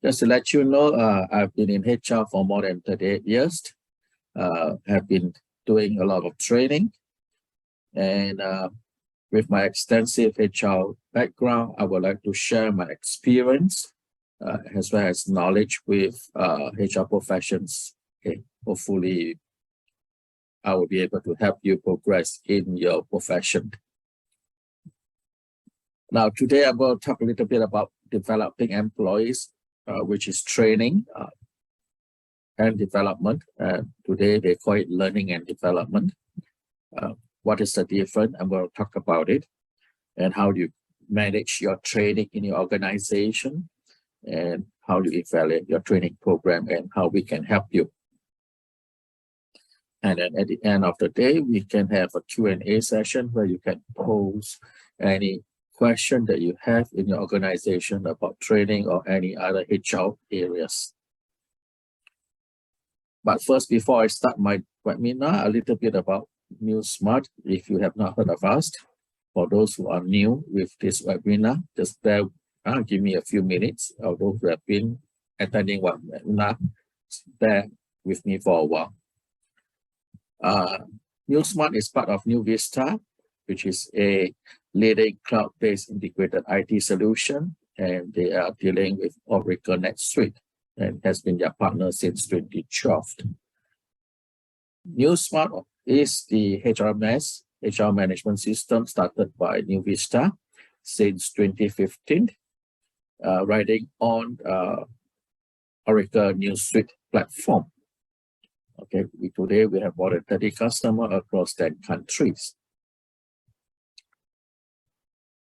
Just to let you know, I've been in HR for more than 38 years. Have been doing a lot of training, and with my extensive HR background, I would like to share my experience as well as knowledge with HR professions. Okay, hopefully I will be able to help you progress in your profession. Now, today I'm going to talk a little bit about developing employees, which is training and development. Today they call it learning and development. What is the difference? I'm going to talk about it, and how do you manage your training in your organization, and how do you evaluate your training program, and how we can help you. And then at the end of the day, we can have a Q&A session where you can pose any question that you have in your organization about training or any other HR areas. But first, before I start my webinar, a little bit about NuSmart. If you have not heard of us, for those who are new with this webinar, just give me a few minutes. Or those who have been attending one webinar, bear with me for a while. NuSmart is part of NuVista, which is a leading cloud-based integrated IT solution, and they are dealing with Oracle NetSuite and has been their partner since 2012. NuSmart is the HRMS, HR management system started by NuVista since 2015, riding on Oracle NetSuite platform. Okay, today we have more than 30 customers across 10 countries.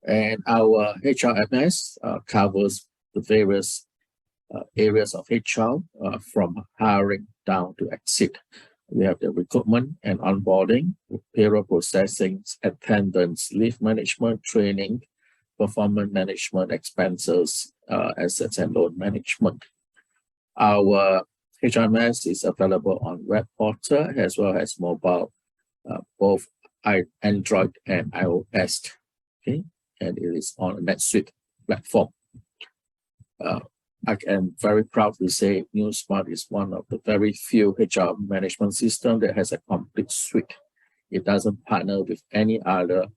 And our HRMS covers the various areas of HR, from hiring down to exit. We have the recruitment and onboarding, payroll processing, attendance, leave management, training, performance management, expenses, assets and loan management. Our HRMS is available on web portal as well as mobile, both Android and iOS. Okay, and it is on a NetSuite platform. I am very proud to say NuSmart is one of the very few HR management systems that has a complete suite. It doesn't partner with any other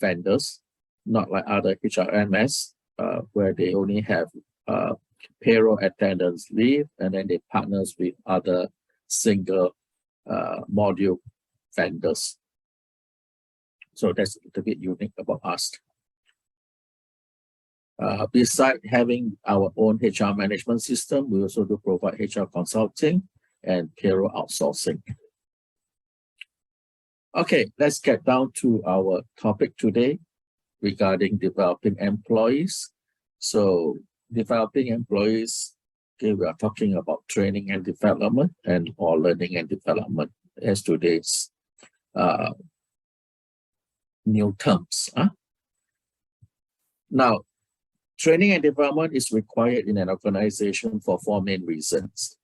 vendors, not like other HRMS, where they only have payroll, attendance, leave, and then they partners with other single module vendors. So that's a little bit unique about us. Besides having our own HR management system, we also do provide HR consulting and payroll outsourcing. Okay, let's get down to our topic today regarding developing employees. So developing employees, okay, we are talking about training and development or learning and development as today's new terms. Now, training and development is required in an organization for 4 main reasons.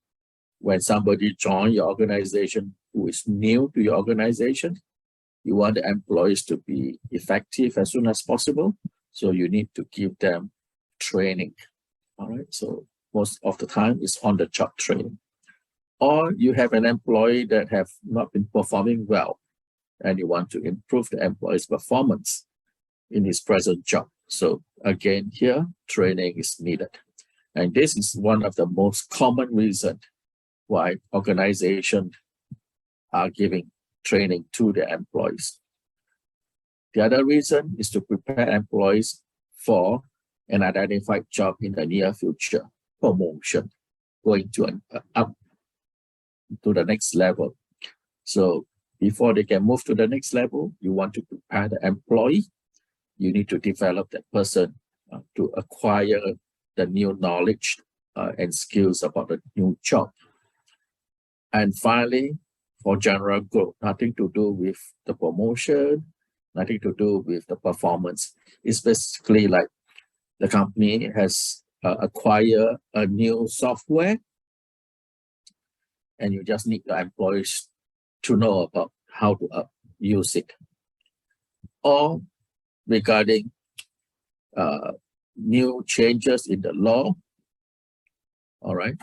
When somebody joins your organization who is new to your organization, you want the employees to be effective as soon as possible. So you need to give them training. All right, so most of the time it's on-the-job training. Or you have an employee that have not been performing well, and you want to improve the employee's performance in his present job. So again, here, training is needed. And this is one of the most common reasons why organizations are giving training to their employees. The other reason is to prepare employees for an identified job in the near future, promotion, going to up to the next level. So before they can move to the next level, you want to prepare the employee. You need to develop that person to acquire the new knowledge and skills about the new job. And finally, for general growth, nothing to do with the promotion, nothing to do with the performance. It's basically like the company has acquired a new software, and you just need the employees to know about how to use it. Or regarding new changes in the law, all right,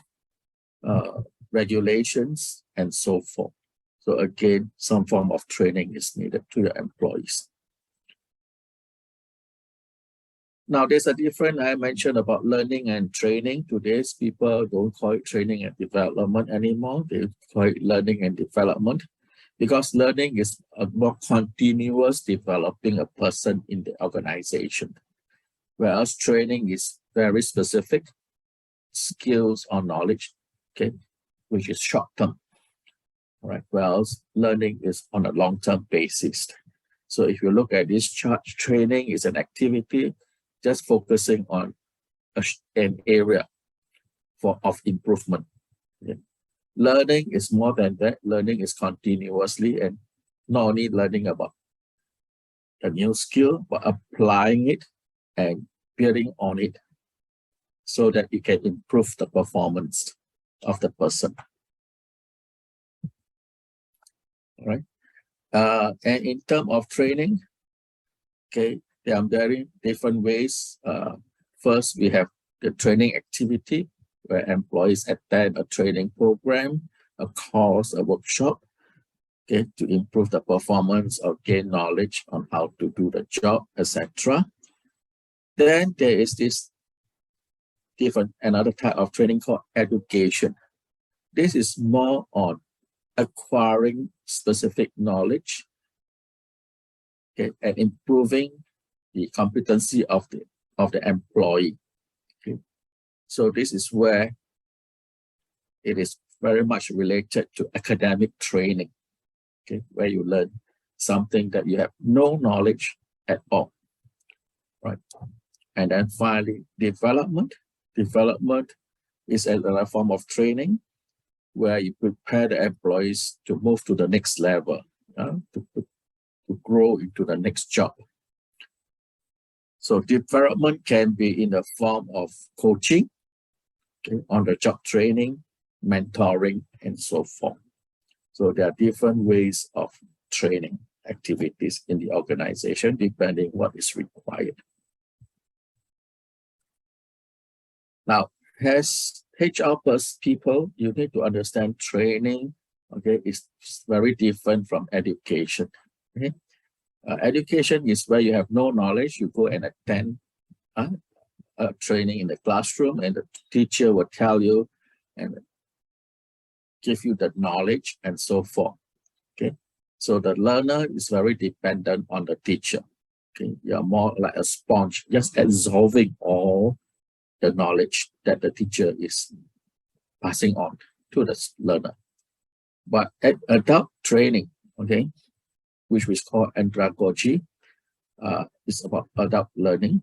regulations, and so forth. So again, some form of training is needed to your employees. Now, there's a difference I mentioned about learning and training. Today's people don't call it training and development anymore. They call it learning and development, because learning is a more continuous developing a person in the organization, whereas training is very specific skills or knowledge, okay, which is short term, right? Whereas learning is on a long-term basis. So if you look at this chart, training is an activity just focusing on an area of improvement. Okay. Learning is more than that. Learning is continuously, and not only learning about a new skill, but applying it and building on it so that it can improve the performance of the person. All right. And in terms of training, okay, there are very different ways. First, we have the training activity, where employees attend a training program, a course, a workshop, okay, to improve the performance or gain knowledge on how to do the job, etc. Then there is this another type of training called education. This is more on acquiring specific knowledge, okay, and improving the competency of the employee. Okay. So this is where it is very much related to academic training, okay, where you learn something that you have no knowledge at all, right? And then finally, development. Development is another form of training where you prepare the employees to move to the next level, to grow into the next job. So development can be in the form of coaching, okay, on-the-job training, mentoring, and so forth. So there are different ways of training activities in the organization depending what is required. Now, as HR people, you need to understand training, okay, is very different from education. Okay? Education is where you have no knowledge, you go and attend training in the classroom, and the teacher will tell you and give you the knowledge and so forth. Okay, so the learner is very dependent on the teacher. Okay, you're more like a sponge, just absorbing all the knowledge that the teacher is passing on to the learner. But at adult training, okay, which is called andragogy, is about adult learning.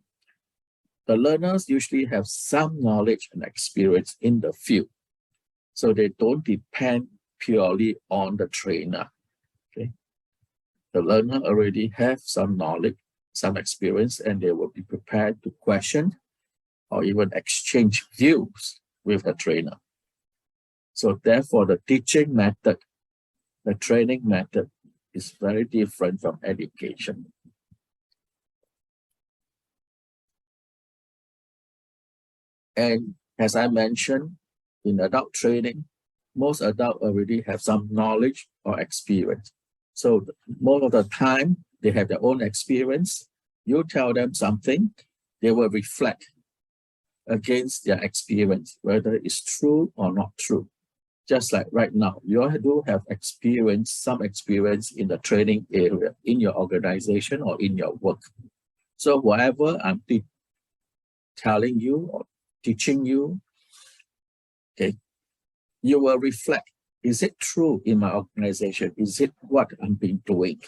The learners usually have some knowledge and experience in the field, so they don't depend purely on the trainer. Okay, the learner already have some knowledge, some experience, and they will be prepared to question or even exchange views with the trainer. So therefore, the teaching method, the training method is very different from education. And as I mentioned, in adult training, most adults already have some knowledge or experience. So most of the time, they have their own experience. You tell them something, they will reflect against their experience, whether it's true or not true. Just like right now, you do have experience, some experience in the training area, in your organization or in your work. So whatever I'm telling you or teaching you, okay, you will reflect, is it true in my organization? Is it what I'm been doing?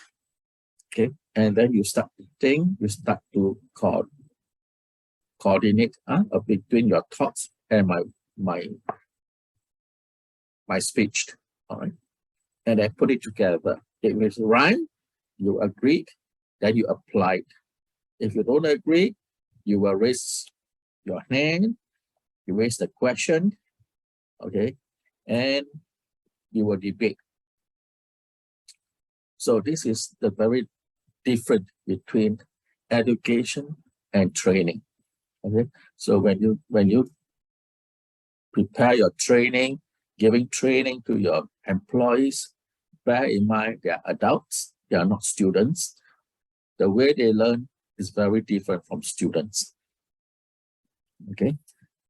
Okay, and then you start to think, you start to coordinate between your thoughts and my speech, all right? And then put it together. If it's right, you agree, then you apply it. If you don't agree, you will raise your hand, you raise the question, okay, and you will debate. So this is the very different between education and training. Okay, so when you prepare your training, giving training to your employees. Bear in mind, they are adults, they are not students. The way they learn is very different from students. Okay,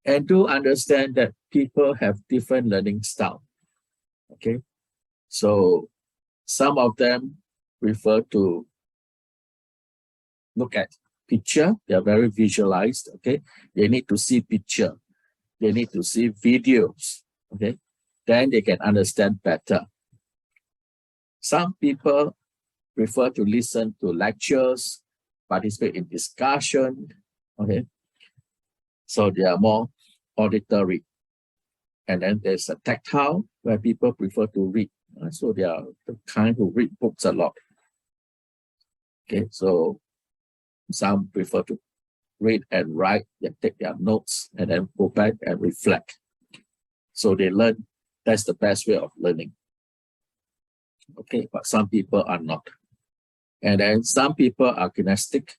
and do understand that people have different learning style. Okay, so some of them prefer to look at picture, they are very visualized. Okay, they need to see picture, they need to see videos. Okay, then they can understand better. Some people prefer to listen to lectures, participate in discussion. Okay, so they are more auditory. And then there's a tactile where people prefer to read. So they are the kind who read books a lot. Okay, so some prefer to read and write, they take their notes and then go back and reflect. So they learn, that's the best way of learning. Okay, but some people are not. And then some people are kinesthetic,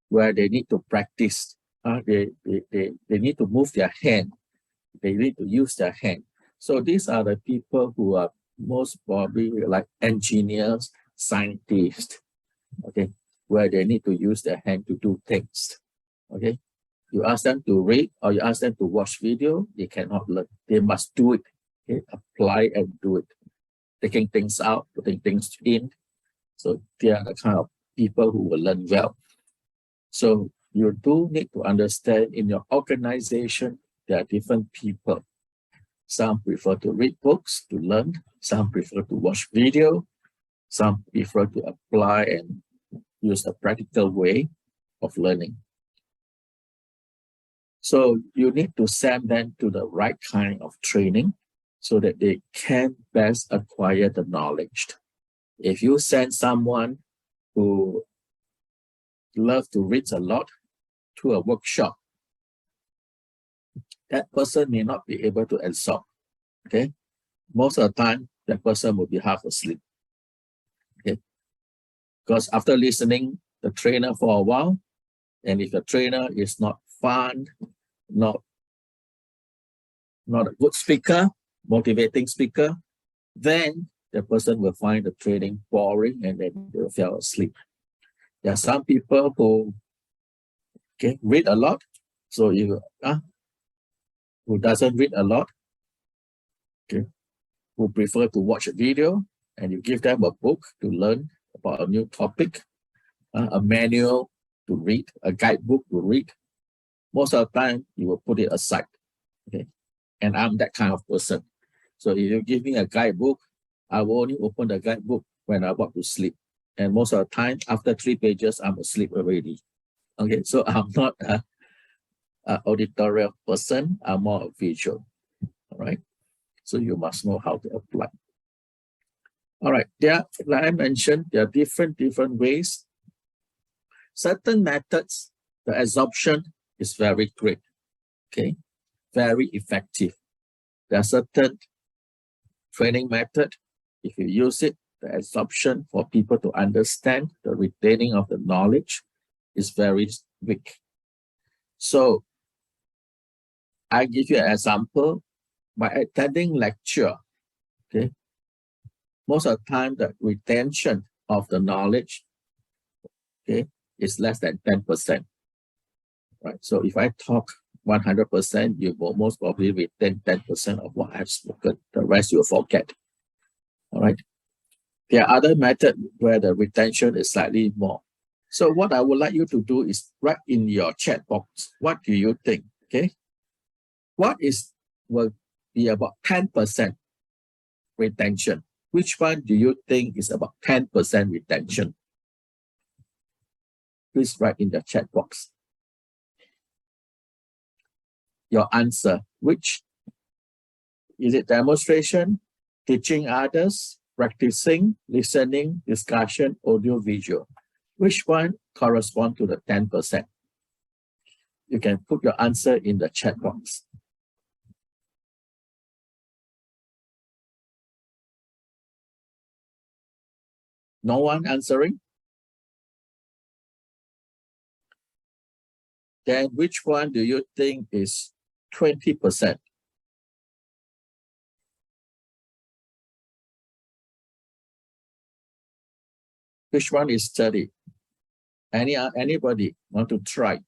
where they need to practice. They need to move their hand. They need to use their hand. So these are the people who are most probably like engineers, scientists, okay, where they need to use their hand to do things. Okay, you ask them to read or you ask them to watch video, they cannot learn. They must do it. Okay, apply and do it. Taking things out, putting things in. So they are the kind of people who will learn well. So you do need to understand in your organization, there are different people. Some prefer to read books to learn. Some prefer to watch video. Some prefer to apply and use the practical way of learning. So you need to send them to the right kind of training so that they can best acquire the knowledge. If you send someone who loves to read a lot to a workshop, that person may not be able to absorb. Okay, most of the time, that person will be half asleep. Okay, because after listening the trainer for a while, and if the trainer is not fun, not a good speaker, motivating speaker, then the person will find the training boring and then they will fall asleep. There are some people who read a lot. So you who doesn't read a lot, who prefer to watch a video, and you give them a book to learn about a new topic, a manual to read, a guidebook to read. Most of the time, you will put it aside. Okay, and I'm that kind of person. So if you give me a guidebook, I will only open the guidebook when I'm about to sleep. And most of the time, after 3 pages, I'm asleep already. Okay, so I'm not an auditorial person. I'm more a visual. All right. So you must know how to apply. All right. Like I mentioned, there are different ways. Certain methods, the absorption is very great. Okay, very effective. There are certain training method. If you use it, the absorption for people to understand, the retaining of the knowledge is very weak. So I give you an example. By attending lecture, okay, most of the time the retention of the knowledge, okay, is less than 10%. Right. So if I talk 100%, you will most probably retain 10% of what I've spoken. The rest you'll forget. All right. There are other methods where the retention is slightly more. So what I would like you to do is write in your chat box. What do you think? Okay. What will be about 10% retention? Which one do you think is about 10% retention? Please write in the chat box your answer. Which is it? Demonstration, teaching others, practicing, listening, discussion, audio, visual. Which one corresponds to the 10%? You can put your answer in the chat box. No one answering? Then which one do you think is 20%? Which one is study? Anybody want to try?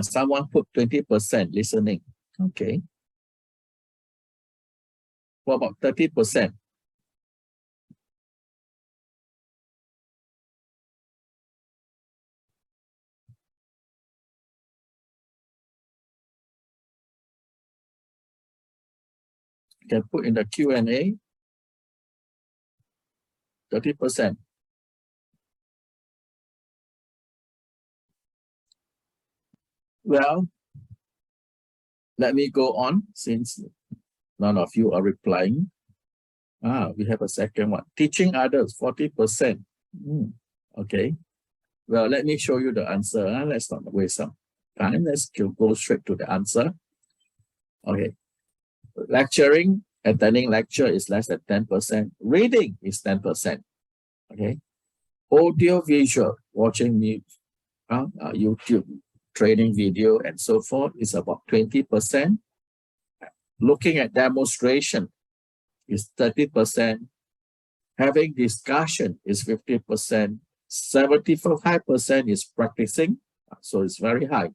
Someone put 20% listening. Okay. What about 30%? You can put in the Q&A. 30%. Well, let me go on since none of you are replying. We have a second one. Teaching others, 40%. Okay. Well, let me show you the answer. Let's not waste some time. Let's go straight to the answer. Okay. Lecturing, attending lecture is less than 10%. Reading is 10%. Okay. Audio visual, watching YouTube, training video, and so forth is about 20%. Looking at demonstration is 30%. Having discussion is 50%. 75% is practicing, so it's very high.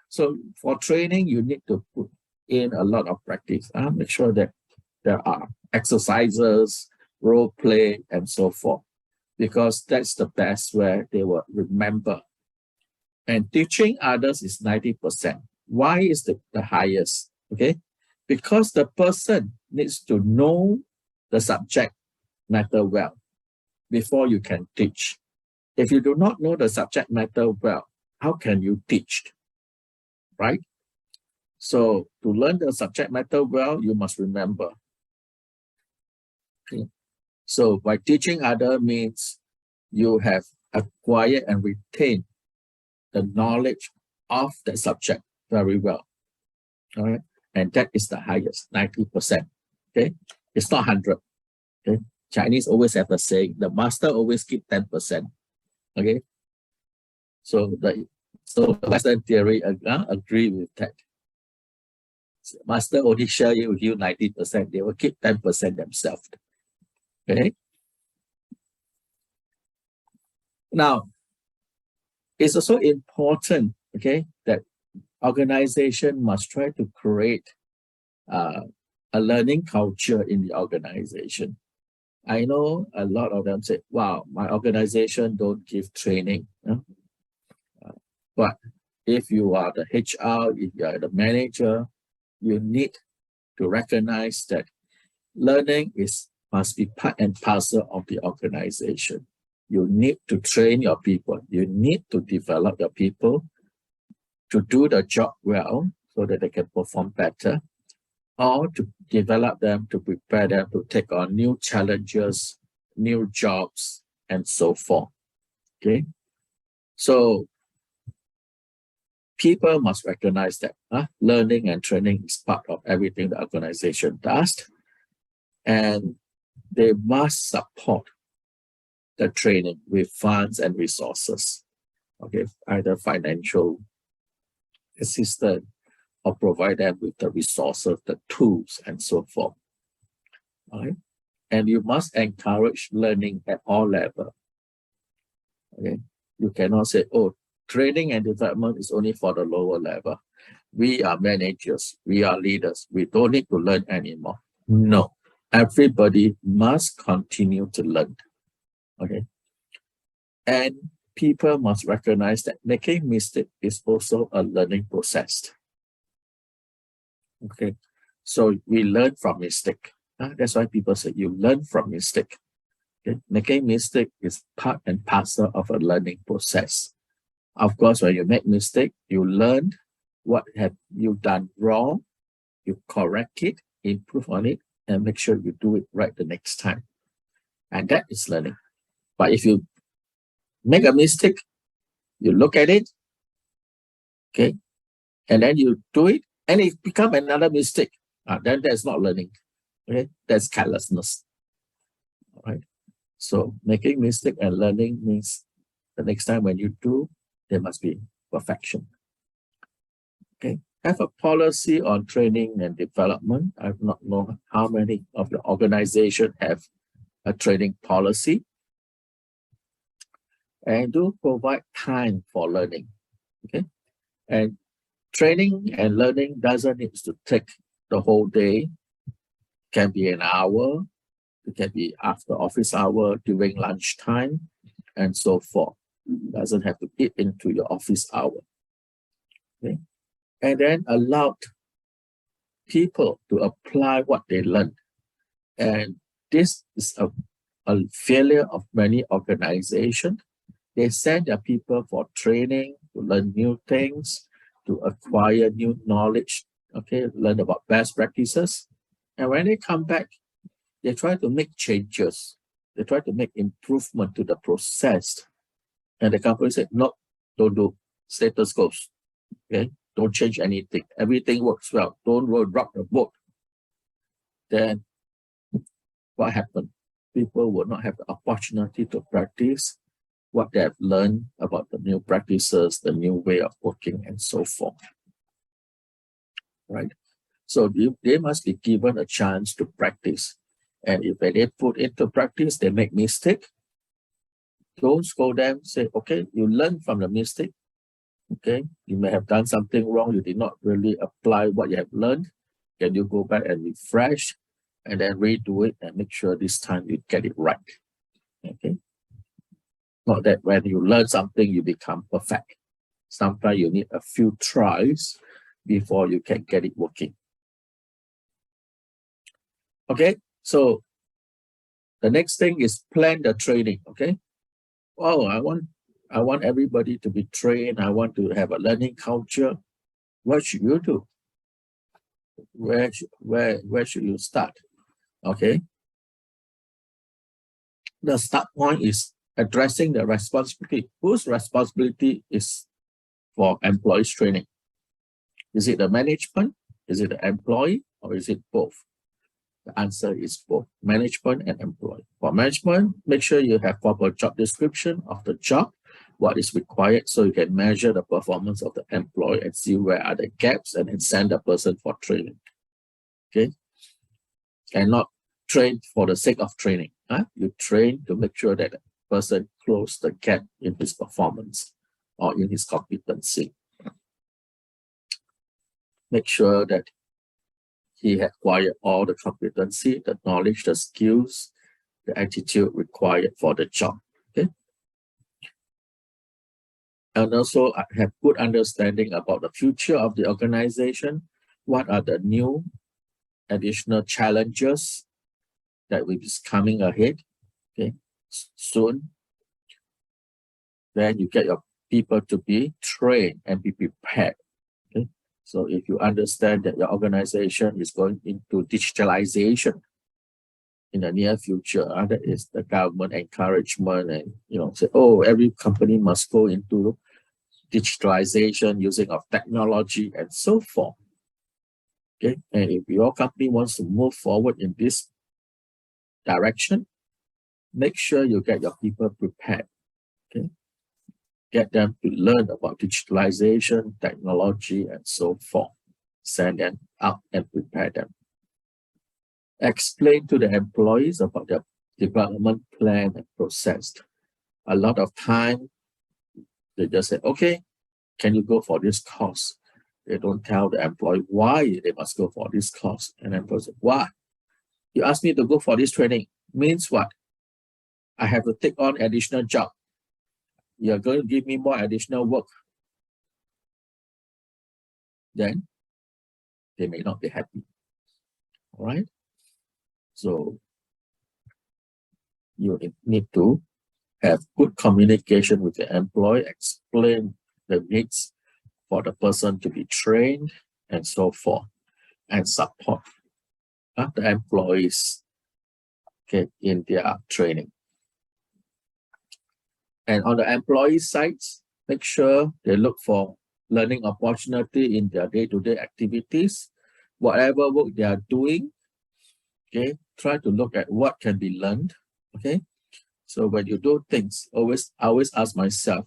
So for training, you need to put in a lot of practice. Make sure that there are exercises, role play, and so forth, because that's the best where they will remember. And teaching others is 90%. Why is the highest? Okay, because the person needs to know the subject matter well before you can teach. If you do not know the subject matter well, how can you teach? Right? So to learn the subject matter well, you must remember. Okay. So by teaching others means you have acquired and retained the knowledge of the subject very well. All right. And that is the highest, 90%. Okay. It's not 100. Okay. Chinese always have a saying, the master always keep 10%. Okay. So the Western theory agree with that. So master only share with you 90%. They will keep 10% themselves. Okay. Now, it's also important, okay, that organization must try to create a learning culture in the organization. I know a lot of them say, wow, my organization don't give training. But if you are the HR, if you are the manager, you need to recognize that learning must be part and parcel of the organization. You need to train your people. You need to develop your people to do the job well so that they can perform better, or to develop them, to prepare them to take on new challenges, new jobs, and so forth. Okay. So people must recognize that learning and training is part of everything the organization does. And they must support the training with funds and resources. Okay, either financial assistance or provide them with the resources, the tools, and so forth. All right. And you must encourage learning at all levels. Okay. You cannot say, oh, training and development is only for the lower level. We are managers, we are leaders, we don't need to learn anymore. No, everybody must continue to learn. Okay. And people must recognize that making mistake is also a learning process. Okay. So we learn from mistake. That's why people say you learn from mistake. Okay. Making mistake is part and parcel of a learning process. Of course, when you make mistake, you learn what have you done wrong, you correct it, improve on it, and make sure you do it right the next time. And that is learning. But if you make a mistake, you look at it, okay, and then you do it, and it becomes another mistake. Then that's not learning. Okay, that's carelessness. All right. So making mistake and learning means the next time when you do, there must be perfection. Okay. have a policy on training and development. I do not know how many of the organization have a training policy. And do provide time for learning, okay? And training and learning doesn't need to take the whole day. It can be an hour, it can be after office hour, during lunchtime, and so forth. It doesn't have to fit into your office hour, okay? And then allow people to apply what they learned. And this is a failure of many organizations. They send their people for training, to learn new things, to acquire new knowledge, okay, learn about best practices. And when they come back, they try to make changes. They try to make improvement to the process. And the company said, no, don't do, status quo, okay? Don't change anything. Everything works well. Don't rock the boat. Then what happened? People will not have the opportunity to practice what they have learned about the new practices, the new way of working, and so forth, right? So they must be given a chance to practice. And if they put into practice, they make mistake, don't scold them, say, okay, you learn from the mistake, okay? You may have done something wrong, you did not really apply what you have learned. Can you go back and refresh and then redo it and make sure this time you get it right, okay? Not that when you learn something, you become perfect. Sometimes you need a few tries before you can get it working. Okay, so the next thing is plan the training, okay? Oh, I want everybody to be trained. I want to have a learning culture. What should you do? Where should you start? Okay. The start point is addressing the responsibility. Whose responsibility is for employees training? Is it the management? Is it the employee? Or is it both? The answer is both, management and employee. For management, make sure you have proper job description of the job, what is required, so you can measure the performance of the employee and see where are the gaps and then send the person for training. Okay? And not train for the sake of training. You train to make sure that the person closes the gap in his performance or in his competency. Make sure that he acquired all the competency, the knowledge, the skills, the attitude required for the job. Okay. And also have good understanding about the future of the organization. What are the new additional challenges that will be coming ahead, okay, soon. Then you get your people to be trained and be prepared. Okay, so if you understand that your organization is going into digitalization in the near future, that is the government encouragement, and say, oh, every company must go into digitalization using of technology and so forth. Okay, and if your company wants to move forward in this direction, make sure you get your people prepared. Okay, get them to learn about digitalization, technology, and so forth. Send them out and prepare them. Explain to the employees about their development plan and process. A lot of time, they just say, okay, can you go for this course? They don't tell the employee why they must go for this course. And the employee says, why? You asked me to go for this training. Means what? I have to take on additional job. You're going to give me more additional work. Then they may not be happy. All right? So you need to have good communication with the employee, explain the needs for the person to be trained and so forth, and support the employees, okay, in their training. And on the employee side, make sure they look for learning opportunity in their day-to-day activities. Whatever work they are doing, okay, try to look at what can be learned, okay? So when you do things, I always ask myself,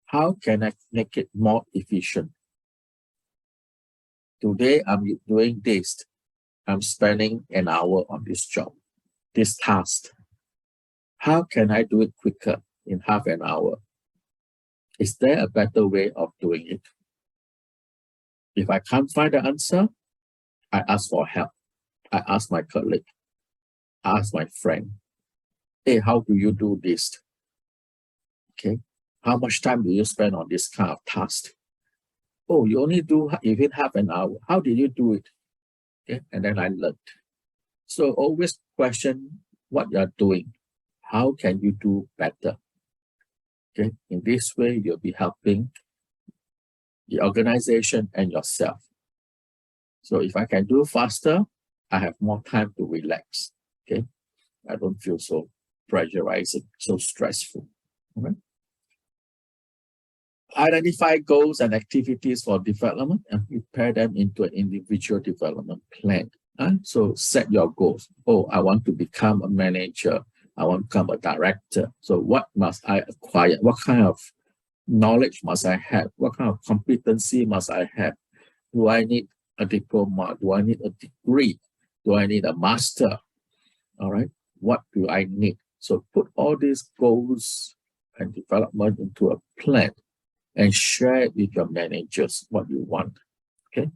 how can I make it more efficient? Today, I'm doing this. I'm spending an hour on this job, this task. How can I do it quicker in half an hour? Is there a better way of doing it? If I can't find the answer, I ask for help. I ask my colleague, I ask my friend, hey, how do you do this? Okay. How much time do you spend on this kind of task? Oh, you only do even half an hour. How did you do it? Okay. And then I learned. So always question what you're doing. How can you do better? Okay. In this way, you'll be helping the organization and yourself. So if I can do faster, I have more time to relax. Okay. I don't feel so pressurizing, so stressful. Okay. Identify goals and activities for development and prepare them into an individual development plan. So set your goals. Oh, I want to become a manager. I want to become a director. So what must I acquire? What kind of knowledge must I have? What kind of competency must I have? Do I need a diploma? Do I need a degree? Do I need a master? All right. What do I need? So put all these goals and development into a plan and share it with your managers what you want. Okay.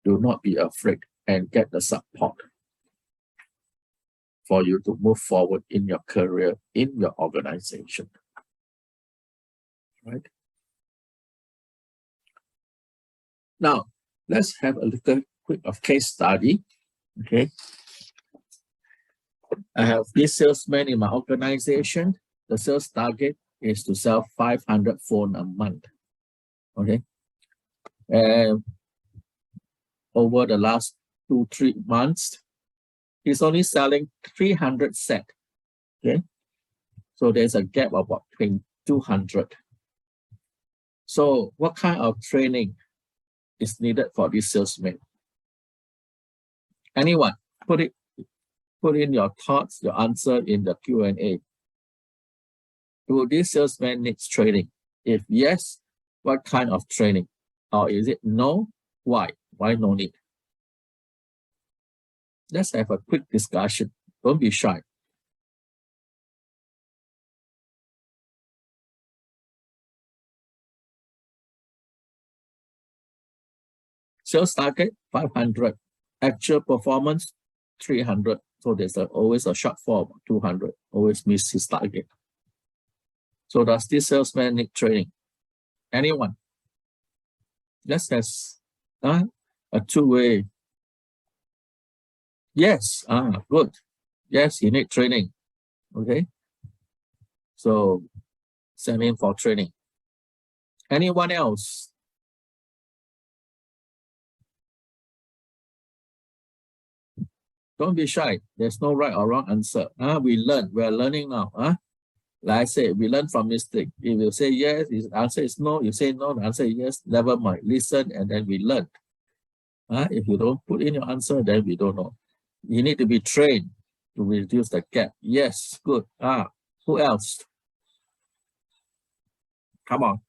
Do not be afraid and get the support for you to move forward in your career, in your organization. Right. Now, let's have a little quick of case study. Okay. I have this salesman in my organization. The sales target is to sell 500 phones a month. Okay. And over the last 2-3 months, he's only selling 300 sets. Okay. So there's a gap of about 200. So what kind of training is needed for this salesman? Anyone? Put in your thoughts, your answer in the Q&A. Do this salesman need training? If yes, what kind of training? Or is it no? Why? Why no need? Let's have a quick discussion. Don't be shy. Sales target 500, actual performance 300. So there's always a shortfall of 200. Always miss his target. So does this salesman need training? Anyone? Let's have a two-way. Yes. Good. Yes, he need training. Okay. So send him for training. Anyone else? Don't be shy. There's no right or wrong answer. We learn. We're learning now. Like I said, we learn from mistake. If you say yes, the answer is no. You say no, the answer is yes. Never mind. Listen, and then we learn. If you don't put in your answer, then we don't know. You need to be trained to reduce the gap. Yes, good. Who else? Come on.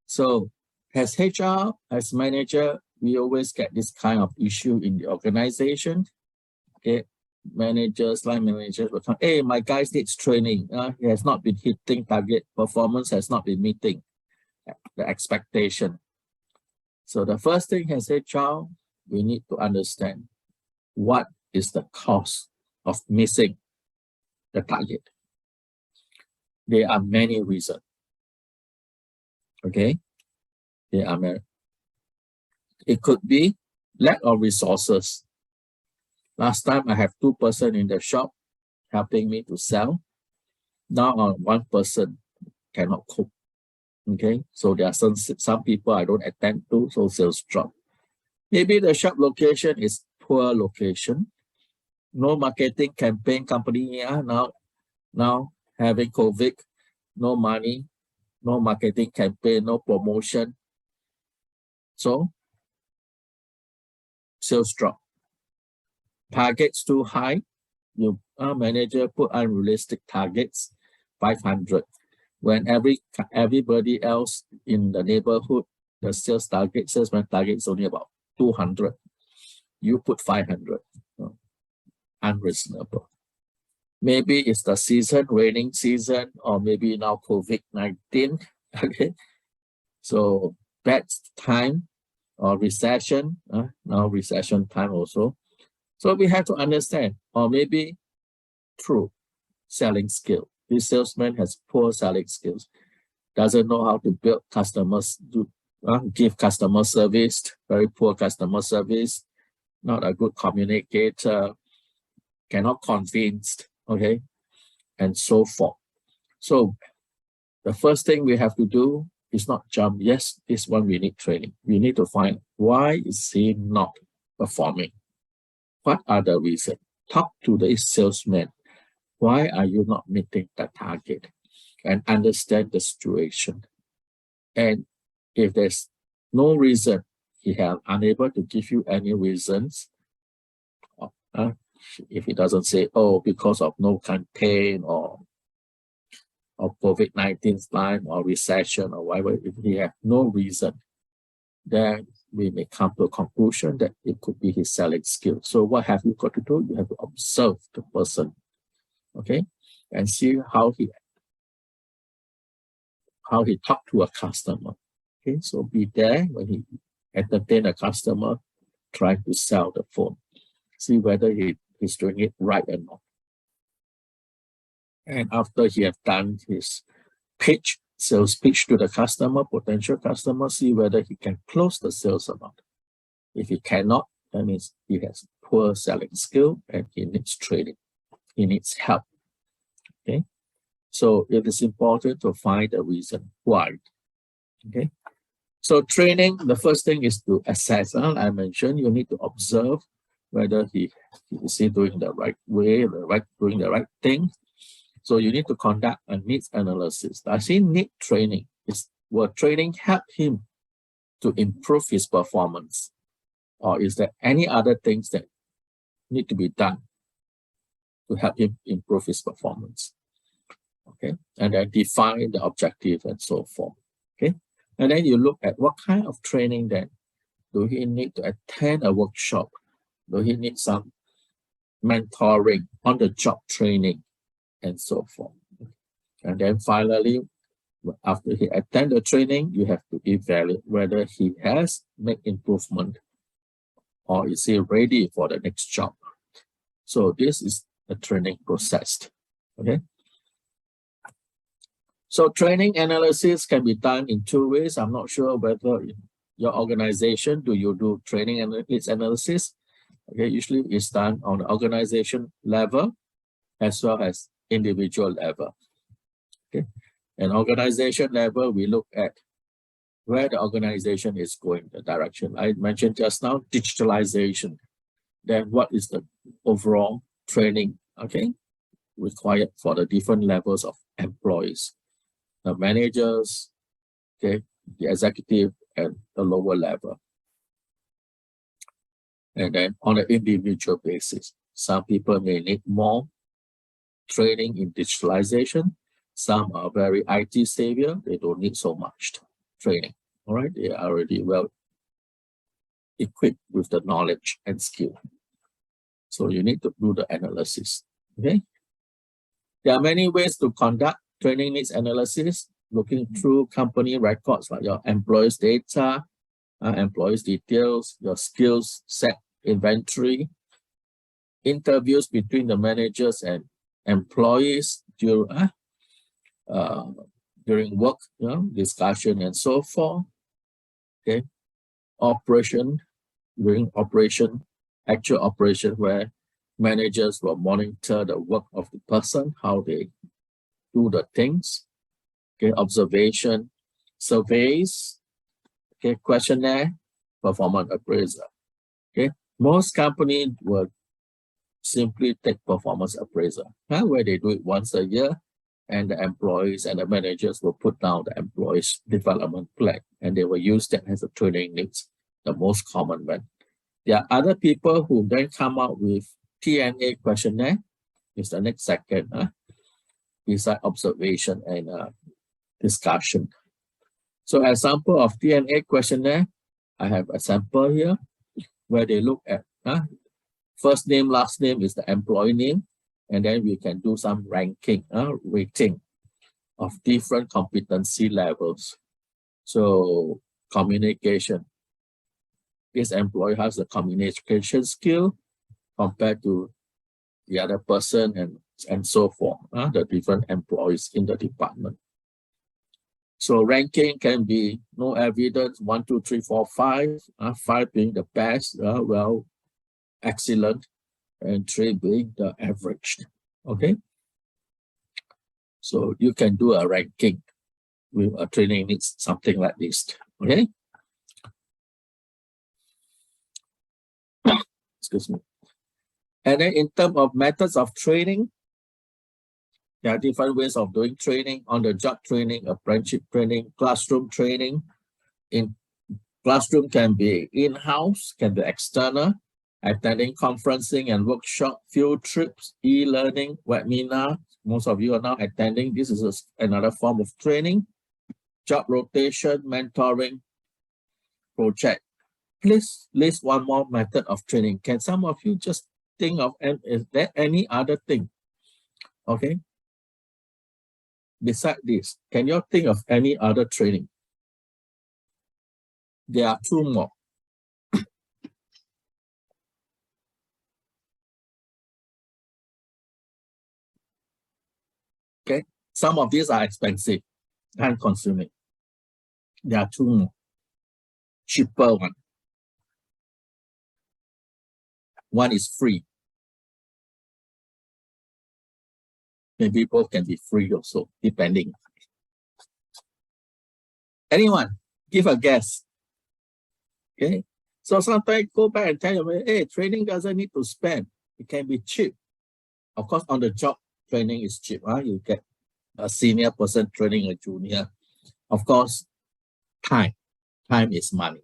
So as HR, as manager, we always get this kind of issue in the organization. Okay, managers, line managers will come, hey, my guy needs training. He has not been hitting target. Performance has not been meeting the expectation. So the first thing as HR, we need to understand what is the cause of missing the target. There are many reasons. Okay, there are many. It could be lack of resources. Last time I have 2 persons in the shop helping me to sell. Now 1 person cannot cook. Okay, so there are some people I don't attend to, so sales drop. Maybe the shop location is poor location. No marketing campaign company now having COVID, no money, no marketing campaign, no promotion. So sales drop. Targets too high, our manager put unrealistic targets, 500. When everybody else in the neighborhood, the salesman target is only about 200. You put 500, unreasonable. Maybe it's the season, raining season, or maybe now COVID-19, okay? So bad time or recession, now recession time also. So we have to understand, or maybe true selling skill. This salesman has poor selling skills, doesn't know how to build customers, give customer service, very poor customer service, not a good communicator, cannot convince, okay, and so forth. So the first thing we have to do is not jump, yes, this one we need training. We need to find why is he not performing? What are the reasons? Talk to the salesman. Why are you not meeting the target? And understand the situation. And if there's no reason, he has unable to give you any reasons, if he doesn't say, oh, because of no campaign or COVID-19 time or recession or whatever, if he has no reason, then we may come to a conclusion that it could be his selling skill. So what have you got to do? You have to observe the person, okay, and see how he talk to a customer. Okay, so be there when he entertain a customer, try to sell the phone. See whether he's doing it right or not. And after he have done his pitch, sales pitch to the customer, potential customer, see whether he can close the sales or not. If he cannot, that means he has poor selling skill and he needs training. He needs help. Okay, so it is important to find a reason why. Okay, so training, the first thing is to assess. I mentioned you need to observe whether he is doing the right way, doing the right thing. So you need to conduct a needs analysis. Does he need training? Will training help him to improve his performance? Or is there any other things that need to be done to help him improve his performance? Okay, and then define the objective and so forth. Okay, and then you look at what kind of training then. Do he need to attend a workshop? Do he need some mentoring, on-the-job training, and so forth? And then finally, after he attend the training, you have to evaluate whether he has made improvement or is he ready for the next job. So this is the training process. Okay. So training analysis can be done in two ways. I'm not sure whether in your organization, do you do training and needs analysis? Okay, usually it's done on the organization level as well as individual level. Okay, and organization level, we look at where the organization is going, the direction. I mentioned just now, digitalization. Then what is the overall training, okay, required for the different levels of employees, the managers, okay, the executive, and the lower level. And then on an individual basis, some people may need more training in digitalization. Some are very IT savvy, they don't need so much training. All right, they are already well equipped with the knowledge and skill. So you need to do the analysis. Okay. There are many ways to conduct training needs analysis, looking through company records like your employees' data, employees' details, your skills set inventory, interviews between the managers and employees during work, discussion and so forth. Okay, actual operation where managers will monitor the work of the person, how they do the things. Okay, observation, surveys, okay, questionnaire, performance appraisal. Okay, most companies will simply take performance appraisal, where they do it once a year, and the employees and the managers will put down the employees' development plan, and they will use that as a training needs, the most common one. There are other people who then come up with TNA questionnaire. Is the next second, beside observation and discussion. So example of TNA questionnaire, I have a sample here where they look at first name, last name is the employee name, and then we can do some ranking, rating of different competency levels. So communication. This employee has the communication skill compared to the other person and so forth, the different employees in the department. So ranking can be no evidence, 1, 2, 3, 4, 5, 5 being the best, well, excellent, and 3 being the average. Okay. So you can do a ranking with a training needs something like this. Okay. Excuse me. And then in terms of methods of training, there are different ways of doing training: on-the-job training, apprenticeship training, classroom training. In classroom can be in-house, can be external, attending conferencing and workshop, field trips, e-learning, webinar. Most of you are now attending. This is another form of training. Job rotation, mentoring, project. Please list one more method of training. Can some of you just think of, and is there any other thing? Okay. Besides this, can you think of any other training? There are 2 more. Okay, some of these are expensive and consuming. There are 2 more. Cheaper one. One is free. Maybe both can be free also, depending. Anyone, give a guess. Okay, so sometimes go back and tell you, hey, training doesn't need to spend. It can be cheap. Of course, on the job training is cheap. You get a senior person training a junior. Of course, time is money.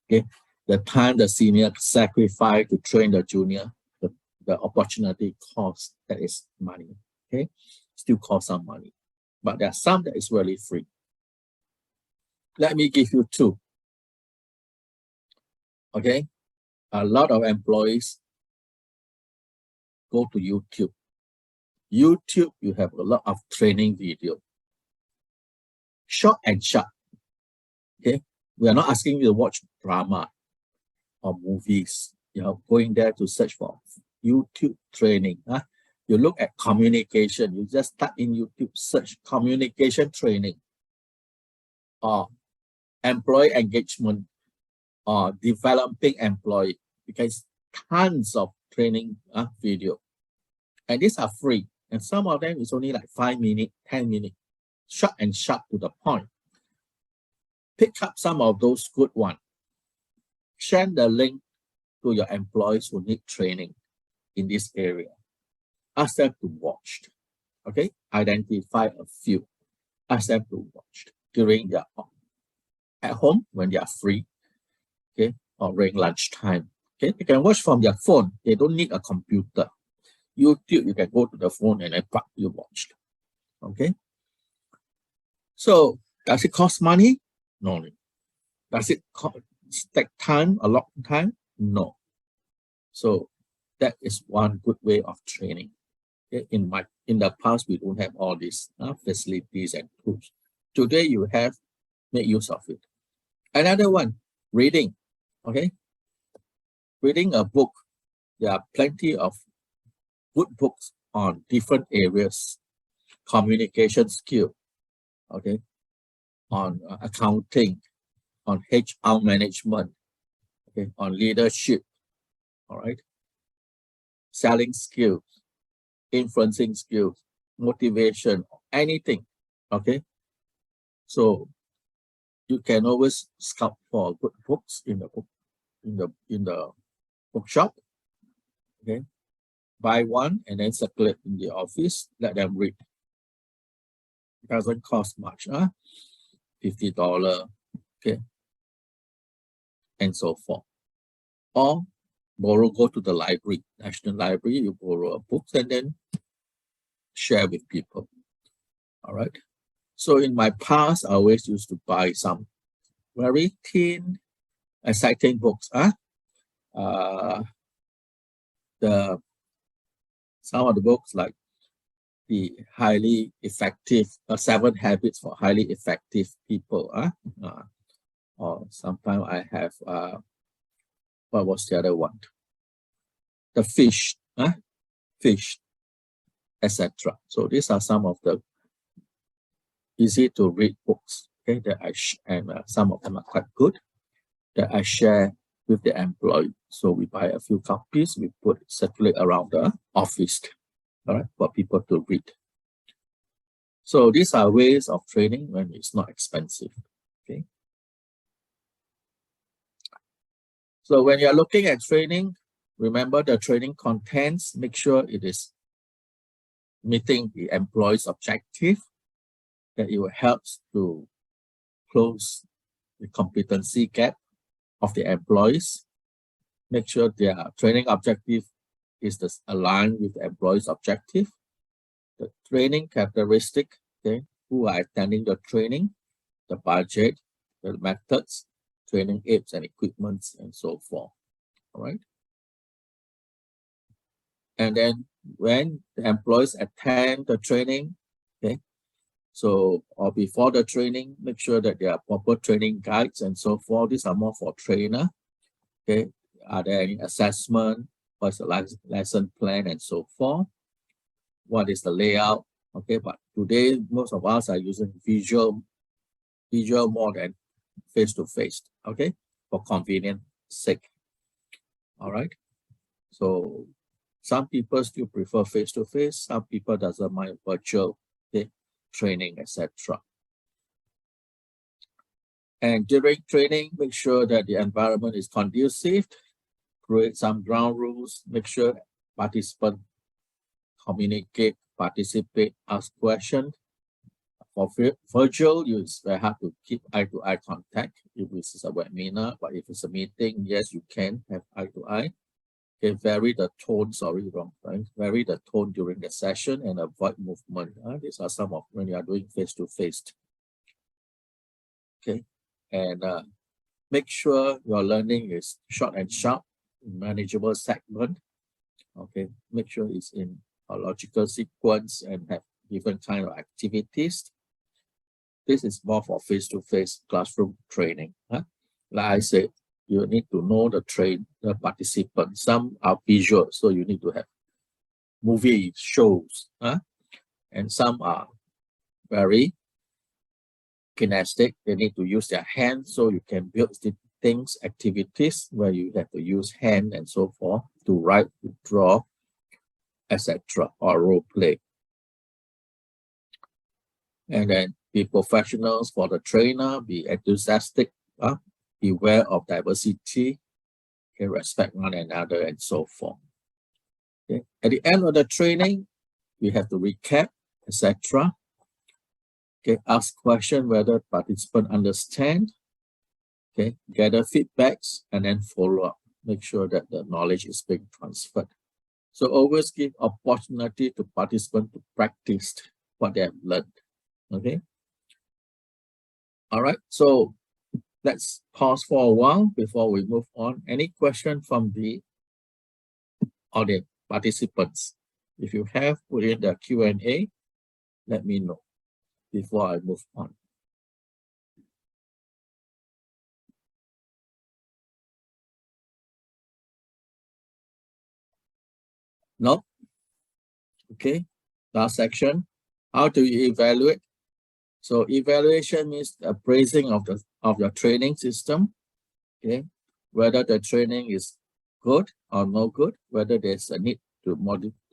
Okay, the time the senior sacrifice to train the junior, the opportunity cost, that is money. Okay, still cost some money, but there are some that is really free. Let me give you 2. Okay, a lot of employees go to YouTube. YouTube, you have a lot of training video, short and sharp. Okay, we are not asking you to watch drama or movies. You're going there to search for YouTube training. You look at communication, you just type in YouTube, search communication training, or employee engagement, or developing employee, because tons of training video. And these are free. And some of them is only like 5 minutes, 10 minutes, short and sharp to the point. Pick up some of those good ones. Share the link to your employees who need training in this area. Ask them to watch. Okay, identify a few. Ask them to watch during their at home when they are free. Okay, or during lunchtime. Okay, they can watch from their phone. They don't need a computer. YouTube, you can go to the phone and then you watch. Okay. So does it cost money? No. Does it take time, a lot of time? No. So that is one good way of training. Okay? In the past, we don't have all these facilities and tools. Today you have, make use of it. Another one, reading. Okay. Reading a book. There are plenty of good books on different areas, communication skill, okay, on accounting, on HR management, okay, on leadership, all right, selling skills, influencing skills, motivation, anything, okay. So you can always scout for good books in the bookshop, okay. Buy one and then circulate in the office, let them read. It doesn't cost much, $50, okay, and so forth. Or go to the library, National Library, you borrow a book and then share with people. All right. So in my past, I always used to buy some very thin, exciting books. Some of the books like the highly effective 7 habits for highly effective people. Or sometimes I have what was the other one? The fish, etc. So these are some of the easy to read books, okay, that and some of them are quite good that I share with the employee. So we buy a few copies, we circulate around the office, all right, for people to read. So these are ways of training when it's not expensive, okay. So when you're looking at training, remember the training contents, make sure it is meeting the employee's objective, that it will help to close the competency gap of the employees. Make sure their training objective is aligned with the employee's objective. The training characteristic, okay, who are attending the training, the budget, the methods, training aids and equipments, and so forth. All right. And then when the employees attend the training, okay, so or before the training, make sure that there are proper training guides and so forth. These are more for trainer. Okay, are there any assessment? What's the lesson plan and so forth? What is the layout? Okay, but today most of us are using visual more than face-to-face. Okay, for convenience sake. All right. So some people still prefer face-to-face. Some people doesn't mind virtual, okay, training, etc. And during training, make sure that the environment is conducive. Create some ground rules. Make sure participants communicate, participate, ask questions. For virtual, it's very hard to keep eye-to-eye contact if this is a webinar, but if it's a meeting, yes, you can have eye-to-eye. Okay, vary the tone, vary the tone during the session and avoid movement. These are some of when you are doing face-to-face. Okay, and make sure your learning is short and sharp, manageable segment. Okay, make sure it's in a logical sequence and have different kind of activities. This is more for face-to-face classroom training. Like I said, you need to know the participants. Some are visual, so you need to have movie shows. And some are very kinesthetic. They need to use their hands, so you can build things, activities where you have to use hand and so forth to write, to draw, etc. or role play. And then be professionals for the trainer, be enthusiastic, beware of diversity, okay, respect one another, and so forth. Okay. At the end of the training, we have to recap, etc. Okay, ask questions whether participants understand. Okay, gather feedbacks and then follow up. Make sure that the knowledge is being transferred. So always give opportunity to participants to practice what they have learned. Okay. All right. So let's pause for a while before we move on. Any question from the audience participants? If you have, put in the Q&A. Let me know before I move on. No? Okay. Last section. How do you evaluate? So evaluation means the appraising of your training system. Okay. Whether the training is good or no good, whether there's a need to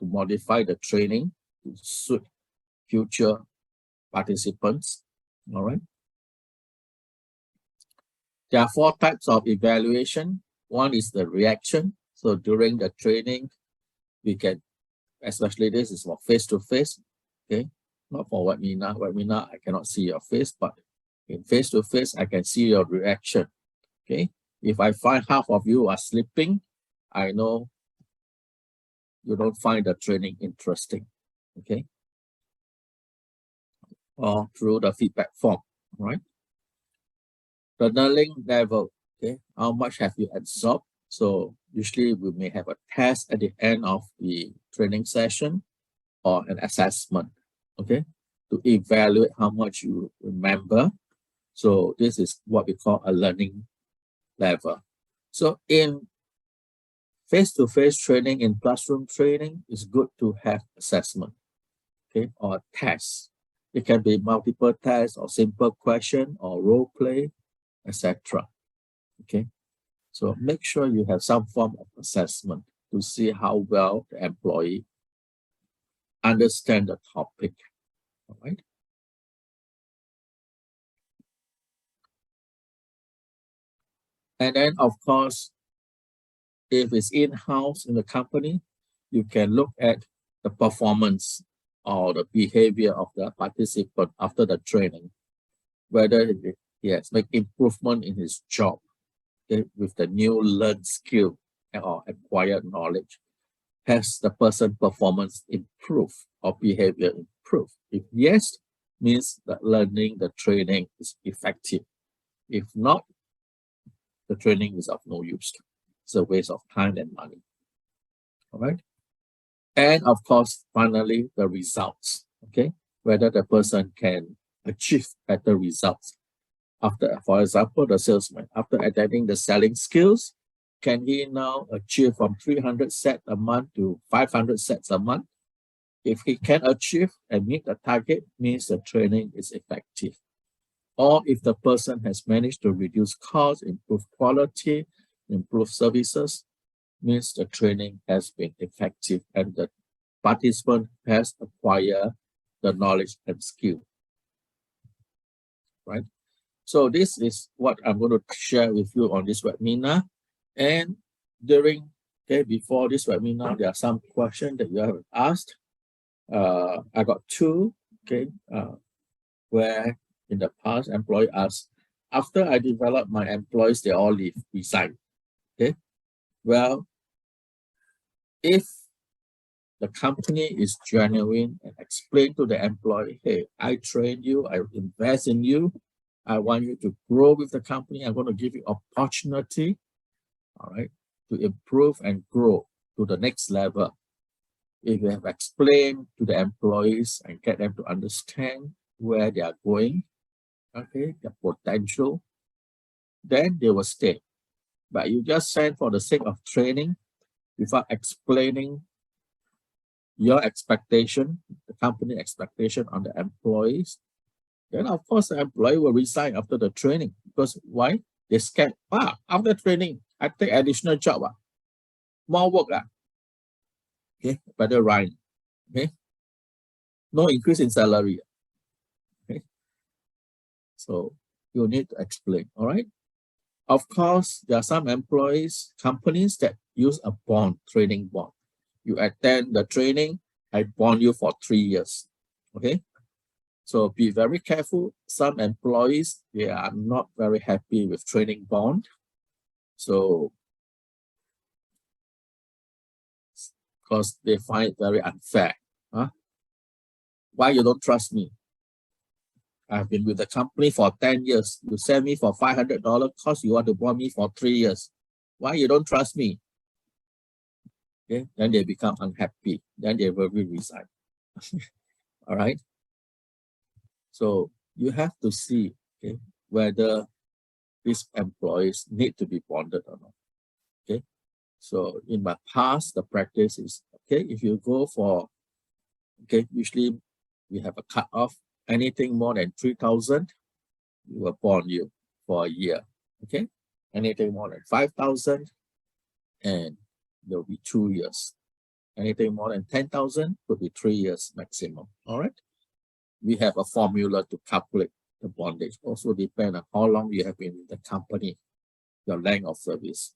modify the training to suit future participants. All right. There are 4 types of evaluation. One is the reaction. So during the training, we can, especially this is for face-to-face, okay? Not for webinar. Webinar, I cannot see your face, but in face-to-face, I can see your reaction, okay? If I find half of you are sleeping, I know you don't find the training interesting, okay? Or through the feedback form, right? The learning level, okay? How much have you absorbed? So usually we may have a test at the end of the training session or an assessment, okay? To evaluate how much you remember. So this is what we call a learning level. So in face-to-face training, in classroom training, it's good to have assessment, okay, or tests. It can be multiple tests or simple question or role play, etc. Okay, so make sure you have some form of assessment to see how well the employee understand the topic. All right. And then, of course, if it's in-house in the company, you can look at the performance or the behavior of the participant after the training, whether he has made improvement in his job, okay, with the new learned skill or acquired knowledge. Has the person performance improved or behavior improved? If yes, means that learning, the training is effective. If not, the training is of no use. It's a waste of time and money. All right. And of course, finally, the results. Okay. Whether the person can achieve better results. After, for example, the salesman, after attaining the selling skills, can he now achieve from 300 sets a month to 500 sets a month? If he can achieve and meet the target, means the training is effective. Or if the person has managed to reduce costs, improve quality, improve services, means the training has been effective and the participant has acquired the knowledge and skill, right? So this is what I'm going to share with you on this webinar. And during, okay, before this webinar, there are some questions that you have asked. I got two, okay, where in the past employee asked, after I develop my employees, they all leave, resign, okay? Well, if the company is genuine and explain to the employee, hey, I train you, I invest in you, I want you to grow with the company, I'm going to give you opportunity, all right, to improve and grow to the next level. If you have explained to the employees and get them to understand where they are going, okay, their potential, then they will stay. But you just send for the sake of training without explaining your expectation, the company expectation on the employees, then of course the employee will resign after the training. Because why? They're scared. After training, I take additional job. More work. Okay, better resign. Okay. No increase in salary. Okay. So you need to explain. All right. Of course, there are some employees, companies that use a bond, training bond. You attend the training, I bond you for 3 years. Okay. So be very careful. Some employees, they are not very happy with training bond. So, because they find it very unfair. Why you don't trust me? I've been with the company for 10 years. You send me for $500 cost, you want to bond me for 3 years. Why you don't trust me? Okay, then they become unhappy. Then they will resign. All right. So you have to see, okay, whether these employees need to be bonded or not. Okay. So in my past, the practice is, okay, if you go for, okay, usually we have a cutoff, anything more than 3,000, we will bond you for a year. Okay. Anything more than 5,000, and there will be 2 years. Anything more than 10,000 will be 3 years maximum. All right. We have a formula to calculate the bondage. Also depend on how long you have been with the company, your length of service.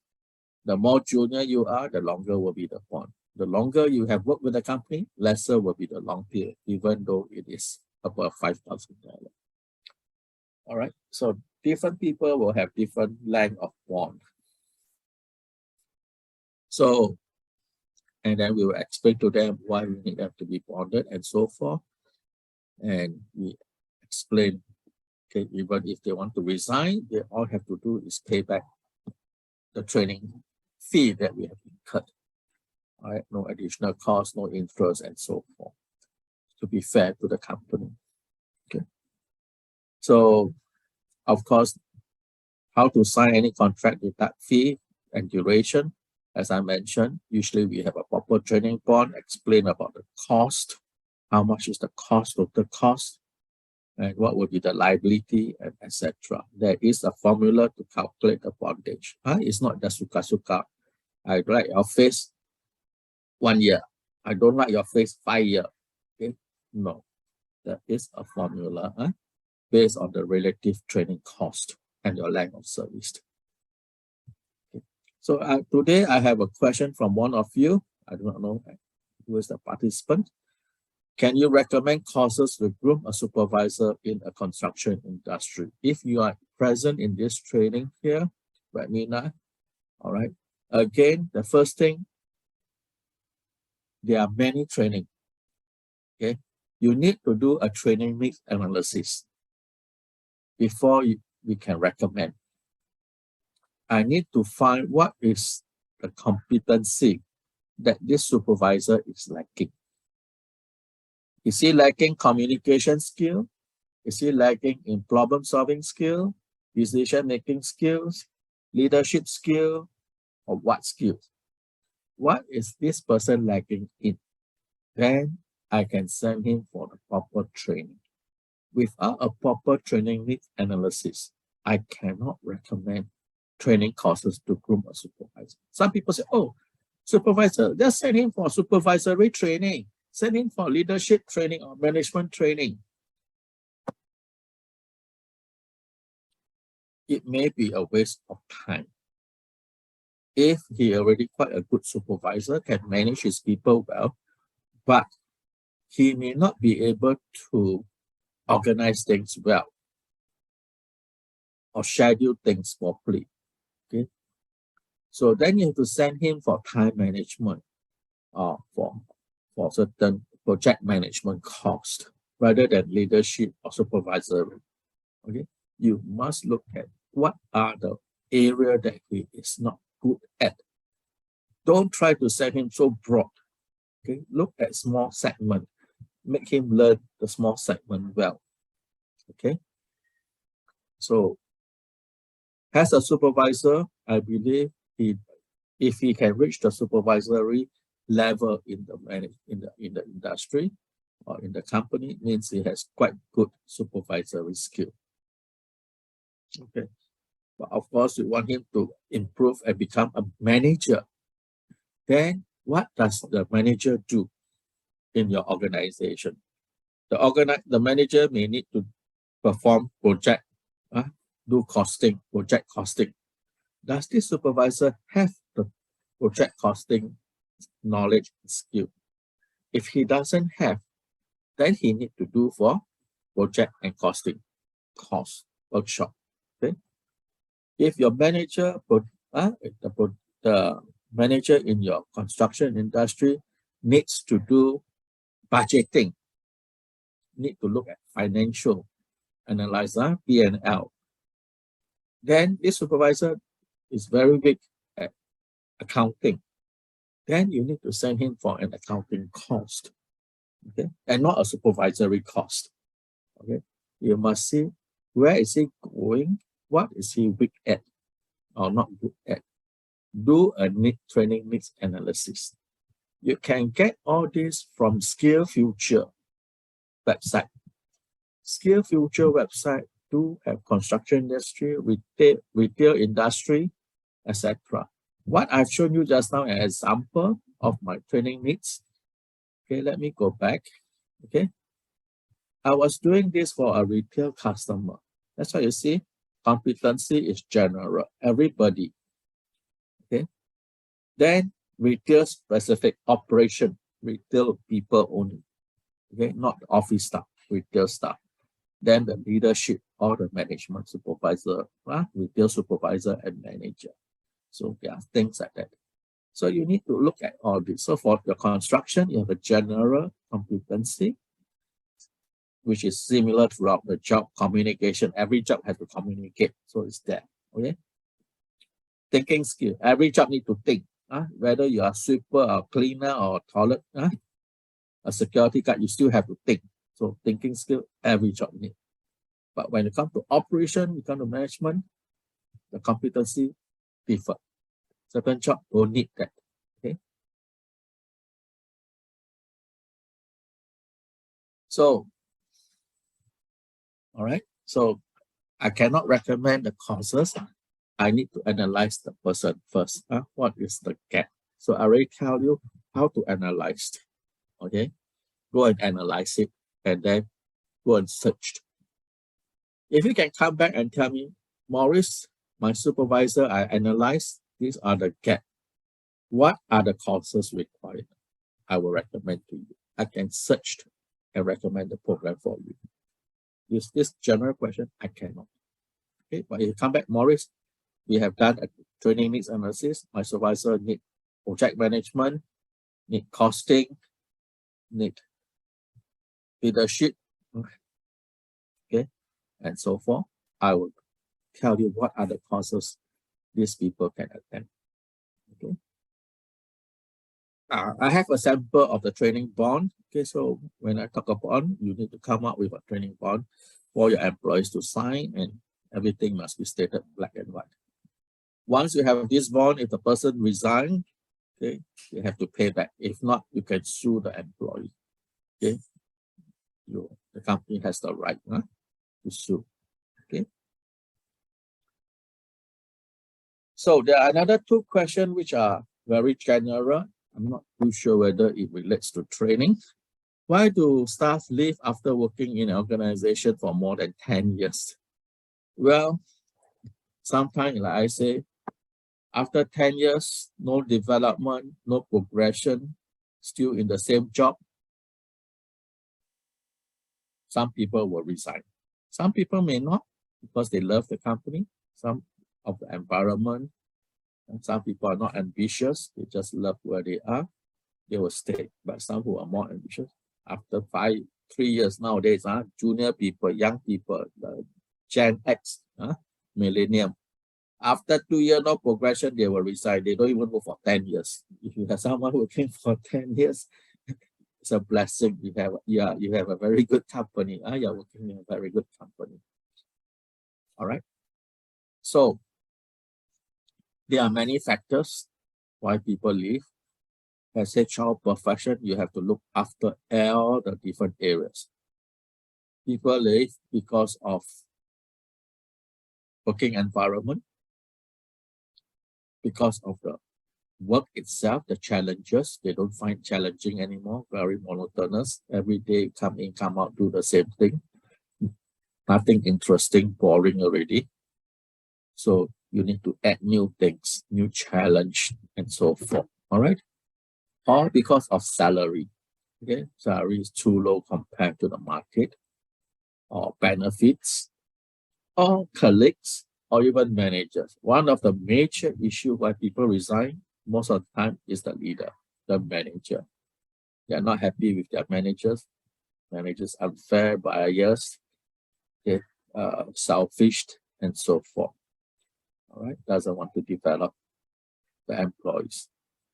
The more junior you are, the longer will be the bond. The longer you have worked with the company, lesser will be the long period, even though it is above $5,000. All right. So different people will have different length of bond. So, and then we will explain to them why we need them to be bonded and so forth. And we explain, okay, even if they want to resign, they all have to do is pay back the training fee that we have incurred. All right, no additional cost, no interest, and so forth, to be fair to the company. Okay. So, of course, how to sign any contract with that fee and duration. As I mentioned, usually we have a proper training bond, explain about the cost, how much is the cost of the cost, and what would be the liability, and etc. There is a formula to calculate the bondage. It's not just suka-suka. I like your face 1 year. I don't like your face 5 years. Okay? No, there is a formula based on the relative training cost and your length of service. Okay. So today I have a question from one of you. I do not know who is the participant. Can you recommend courses to groom a supervisor in a construction industry? If you are present in this training here, webinar, all right. Again, the first thing, there are many training. Okay, you need to do a training mix analysis before we can recommend. I need to find what is the competency that this supervisor is lacking. Is he lacking communication skill? Is he lacking in problem-solving skill, decision-making skills, leadership skill, or what skills? What is this person lacking in? Then I can send him for the proper training. Without a proper training needs analysis, I cannot recommend training courses to groom a supervisor. Some people say, oh, supervisor, just send him for supervisory training, send him for leadership training or management training. It may be a waste of time. If he already quite a good supervisor, can manage his people well, but he may not be able to organize things well or schedule things properly. Okay, so then you have to send him for time management or for certain project management cost rather than leadership or supervisory. Okay, you must look at what are the area that he is not good at. Don't try to send him so broad. Okay, look at small segment. Make him learn the small segment well. Okay, so as a supervisor, I believe if he can reach the supervisory level in the industry or in the company, means he has quite good supervisory skill. Okay, but of course we want him to improve and become a manager. Then what does the manager do in your organization? The manager may need to perform project, do costing, project costing. Does this supervisor have the project costing knowledge and skill? If he doesn't have, then he need to do for project and costing course workshop. Okay. If your manager, the manager in your construction industry needs to do budgeting, need to look at financial analyzer, P&L, then this supervisor is very weak at accounting. Then you need to send him for an accounting cost, okay, and not a supervisory cost. Okay, you must see where is he going, what is he weak at or not good at. Do a training needs analysis. You can get all this from SkillFuture website. SkillFuture website do have construction industry, retail industry, etc. What I've shown you just now, an example of my training needs. Okay, let me go back. Okay, I was doing this for a retail customer. That's why you see, competency is general, everybody. Okay, then retail specific operation, retail people only. Okay, not office staff, retail staff. Then the leadership or the management supervisor, retail supervisor and manager. So there are things like that. So you need to look at all this. So for your construction, you have a general competency, which is similar throughout the job. Communication, every job has to communicate. So it's there, okay? Thinking skill, every job need to think. Whether you are sweeper or cleaner or toilet, a security guard, you still have to think. So thinking skill, every job need. But when it comes to operation, you come to management, the competency differ. Certain job don't need that. Okay. So, all right. So I cannot recommend the courses. I need to analyze the person first. What is the gap? So I already tell you how to analyze. Okay. Go and analyze it and then go and search. If you can come back and tell me, Maurice, my supervisor, I analyzed, these are the gaps. What are the courses required? I will recommend to you. I can search and recommend the program for you. This general question, I cannot. Okay, but if you come back, Maurice, we have done a training needs analysis. My supervisor need project management, need costing, need leadership, okay, and so forth. I will tell you what are the courses these people can attend. Okay. I have a sample of the training bond. Okay, so when I talk about bond, you need to come up with a training bond for your employees to sign, and everything must be stated black and white. Once you have this bond, if the person resigns, okay, you have to pay back. If not, you can sue the employee. Okay, the company has the right to sue. Okay. So there are another two questions which are very general. I'm not too sure whether it relates to training. Why do staff leave after working in an organization for more than 10 years? Well, sometimes, like I say, after 10 years, no development, no progression, still in the same job, some people will resign. Some people may not because they love the company, some of the environment, and some people are not ambitious, they just love where they are, they will stay. But some who are more ambitious, after 3 years nowadays, junior people, young people, the Gen X, millennium, after 2 years, no progression, they will resign. They don't even work for 10 years. If you have someone working for 10 years, it's a blessing. You have a very good company. You're working in a very good company. All right. So there are many factors why people leave. As HR profession, you have to look after all the different areas. People leave because of working environment, because of the work itself, the challenges, they don't find challenging anymore, very monotonous. Every day come in, come out, do the same thing. Nothing interesting, boring already. So you need to add new things, new challenge, and so forth. All right. Or because of salary. Okay, salary is too low compared to the market, or benefits, or colleagues, or even managers. One of the major issues why people resign most of the time is the leader, the manager. They are not happy with their managers. Managers unfair, biased, selfish, and so forth. All right, doesn't want to develop the employees.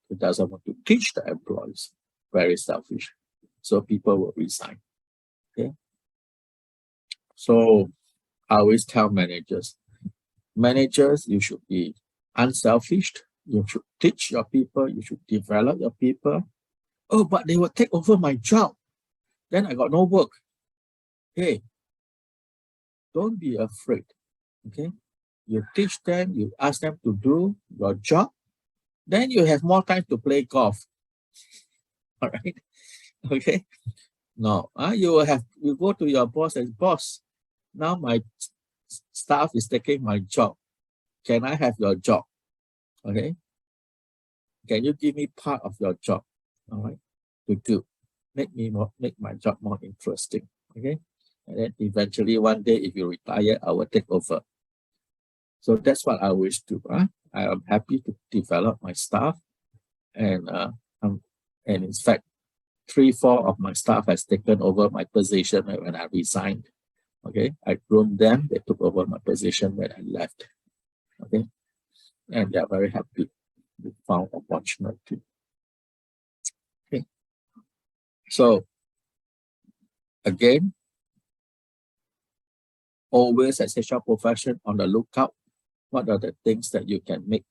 It doesn't want to teach the employees. Very selfish. So people will resign. Okay. So I always tell managers, you should be unselfish. You should teach your people. You should develop your people. Oh, but they will take over my job. Then I got no work. Hey, don't be afraid. Okay. You teach them, you ask them to do your job. Then you have more time to play golf. All right. Okay. No, you go to your boss and boss, now my staff is taking my job. Can I have your job? Okay. Can you give me part of your job? All right. To do. Make my job more interesting. Okay. And then eventually one day if you retire, I will take over. So that's what I wish to. I am happy to develop my staff. And in fact, 3-4 of my staff has taken over my position when I resigned. Okay, I groomed them, they took over my position when I left. Okay, and they are very happy. We found opportunity. Okay, so again, always as HR profession on the lookout. What are the things that you can make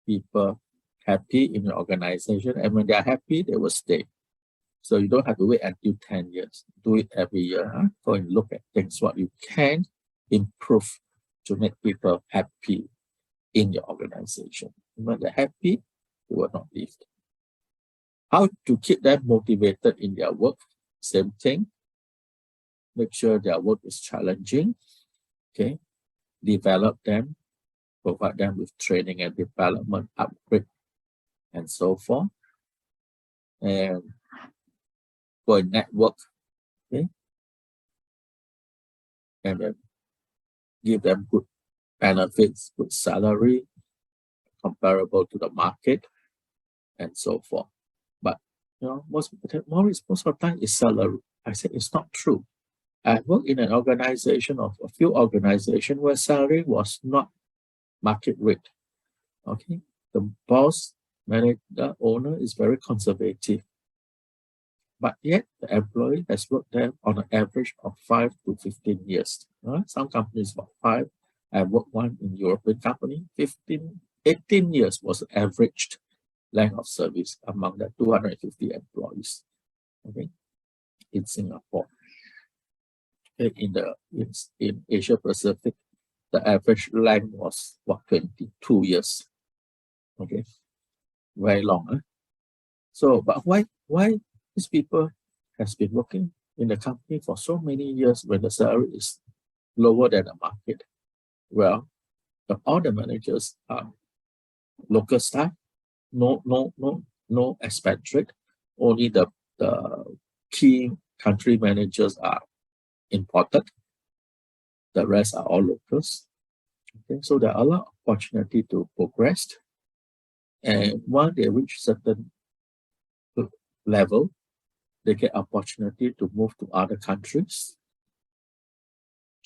people happy in your organization? And when they are happy, they will stay. So you don't have to wait until 10 years. Do it every year. Huh? Go and look at things, what you can improve to make people happy in your organization. When they're happy, they will not leave. How to keep them motivated in their work? Same thing. Make sure their work is challenging. Okay. Develop them. Provide them with training and development, upgrade, and so forth. And go and network. Okay. And then give them good benefits, good salary, comparable to the market, and so forth. But most of the time is salary. I said it's not true. I worked in an organization of a few organizations where salary was not market rate. Okay, the boss, manager, owner is very conservative. But yet the employee has worked there on an average of 5 to 15 years. Some companies about 5. I worked one in European company, 18 years was the averaged length of service among the 250 employees. Okay, in Singapore. In Asia Pacific, the average length was 22 years. Okay, very long. Huh? So, but why these people has been working in the company for so many years when the salary is lower than the market? Well, all the managers are local staff, no expatriate. Only the key country managers are imported. The rest are all locals. Okay, so there are a lot of opportunity to progress. And once they reach certain level, they get opportunity to move to other countries.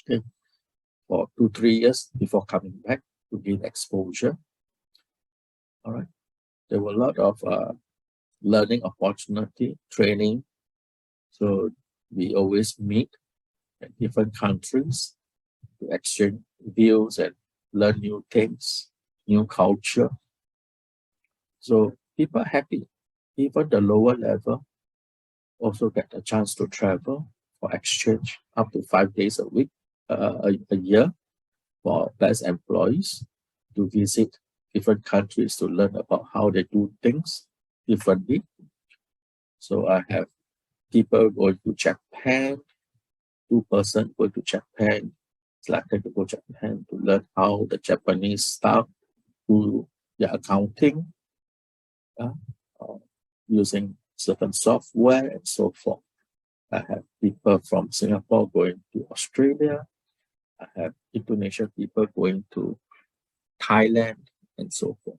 Okay, for 2-3 years before coming back to gain exposure. All right, there were a lot of learning opportunity, training. So we always meet at different countries to exchange views and learn new things, new culture. So people are happy. Even the lower level also get a chance to travel for exchange up to 5 days a year for best employees to visit different countries to learn about how they do things differently. So I have people going to Japan, 2 persons going to Japan, selected to go to Japan to learn how the Japanese staff do their accounting using certain software and so forth. I have people from Singapore going to Australia. I have Indonesian people going to Thailand and so forth.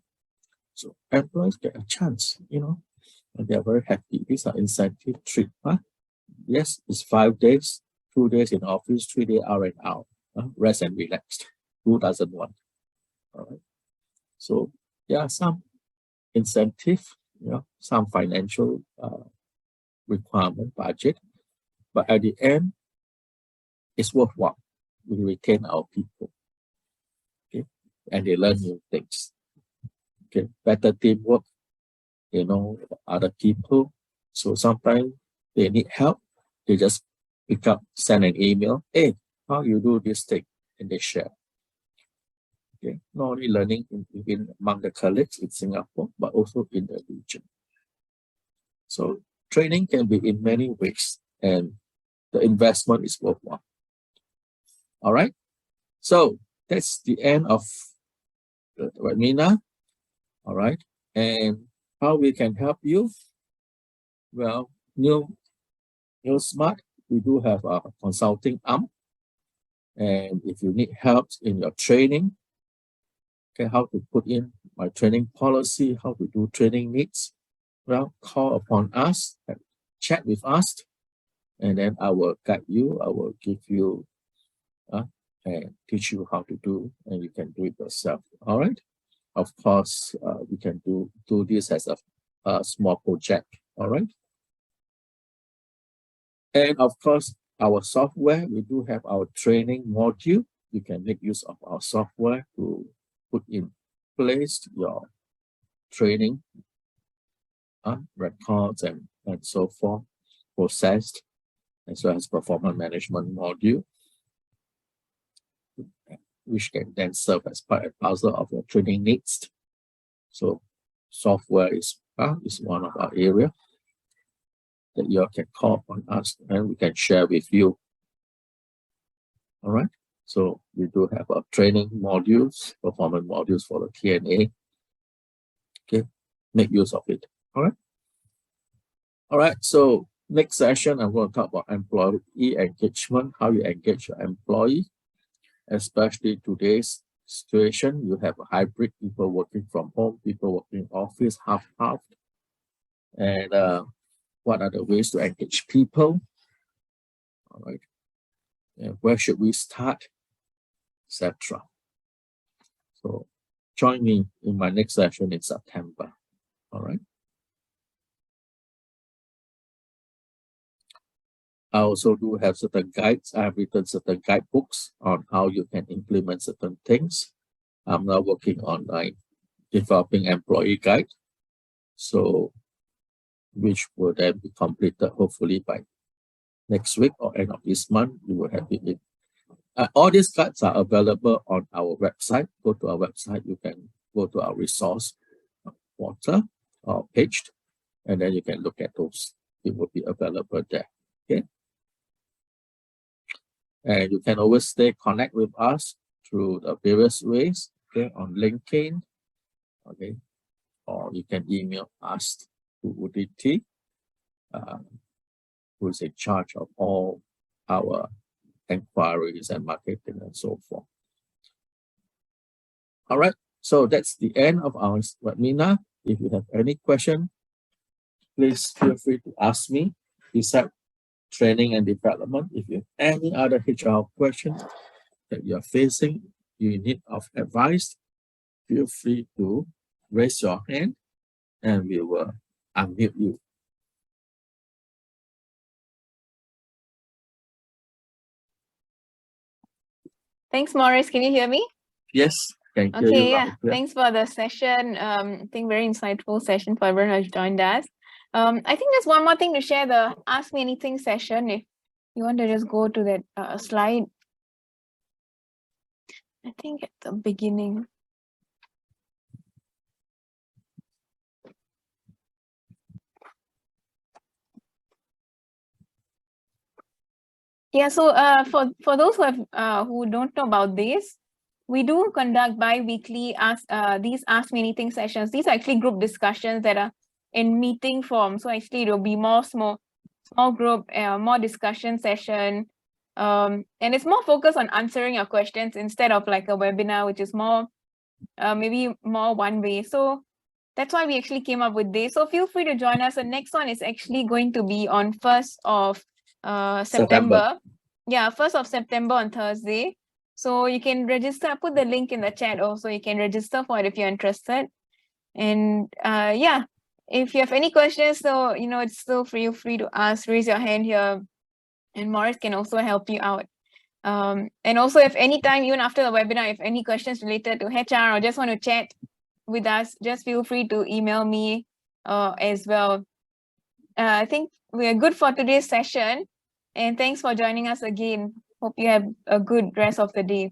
So employees get a chance, and they are very happy. These are incentive trip. Yes, it's 5 days, 2 days in office, 3 days out and out. Rest and relaxed. Who doesn't want? All right. So there are some incentive, some financial requirement, budget, but at the end, it's worthwhile. We retain our people, okay, and they learn new things. Okay, better teamwork. They know other people, so sometimes they need help. They just pick up, send an email. Hey, how you do this thing, and they share. Okay, not only learning among the colleagues in Singapore, but also in the region. So training can be in many ways, and the investment is worthwhile. All right. So that's the end of the webinar. All right. And how we can help you? Well, NuSmart, we do have a consulting arm. And if you need help in your training, okay, how to put in my training policy, how to do training needs, well, call upon us, chat with us, and then I will guide you. I will give you and teach you how to do, and you can do it yourself. All right. Of course, we can do this as a small project. All right. And of course, our software, we do have our training module. You can make use of our software to put in place your training records and so forth, processed, as well as performance management module, which can then serve as part and parcel of your training needs. So software is one of our area that you can call on us and we can share with you. All right. So we do have our training modules, performance modules for the Q&A. Okay, make use of it. All right. All right. So next session, I'm going to talk about employee engagement, how you engage your employee, especially today's situation. You have a hybrid, people working from home, people working in office, half. And what are the ways to engage people? All right. And where should we start, etc. So join me in my next session in September. All right. I also do have certain guides. I have written certain guidebooks on how you can implement certain things. I'm now working on developing employee guide. So which will then be completed hopefully by next week or end of this month. You will have it in. All these guides are available on our website. Go to our website. You can go to our resource portal or page, and then you can look at those. It will be available there. Okay. And you can always stay connect with us through the various ways. Okay, on LinkedIn. Okay, or you can email us to UDT, who is in charge of all our inquiries and marketing and so forth. All right, so that's the end of our webinar. If you have any question, please feel free to ask me. Besides training and development, if you have any other HR questions that you're facing, you need of advice, feel free to raise your hand and we will unmute you. Thanks, Maurice. Can you hear me? Yes, can hear you. Okay, yeah. Thanks for the session. I think very insightful session for everyone who has joined us. I think there's one more thing to share, the Ask Me Anything session. If you want to just go to that slide. I think at the beginning. Yeah, so for those who don't know about this, we do conduct bi-weekly these Ask Me Anything sessions. These are actually group discussions that are in meeting form. So actually it will be more small group, more discussion session. And it's more focused on answering your questions instead of like a webinar, which is more maybe more one way. So that's why we actually came up with this. So feel free to join us. The next one is actually going to be on 1st of September. Yeah, 1st of September on Thursday. So you can register. I put the link in the chat also. You can register for it if you're interested. And yeah, if you have any questions, so it's still feel free to ask, raise your hand here, and Maurice can also help you out. And also, if anytime, even after the webinar, if any questions related to HR or just want to chat with us, just feel free to email me as well. I think we are good for today's session, and thanks for joining us again. Hope you have a good rest of the day.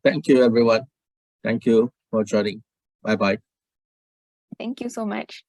Thank you, everyone. Thank you for joining. Bye-bye. Thank you so much.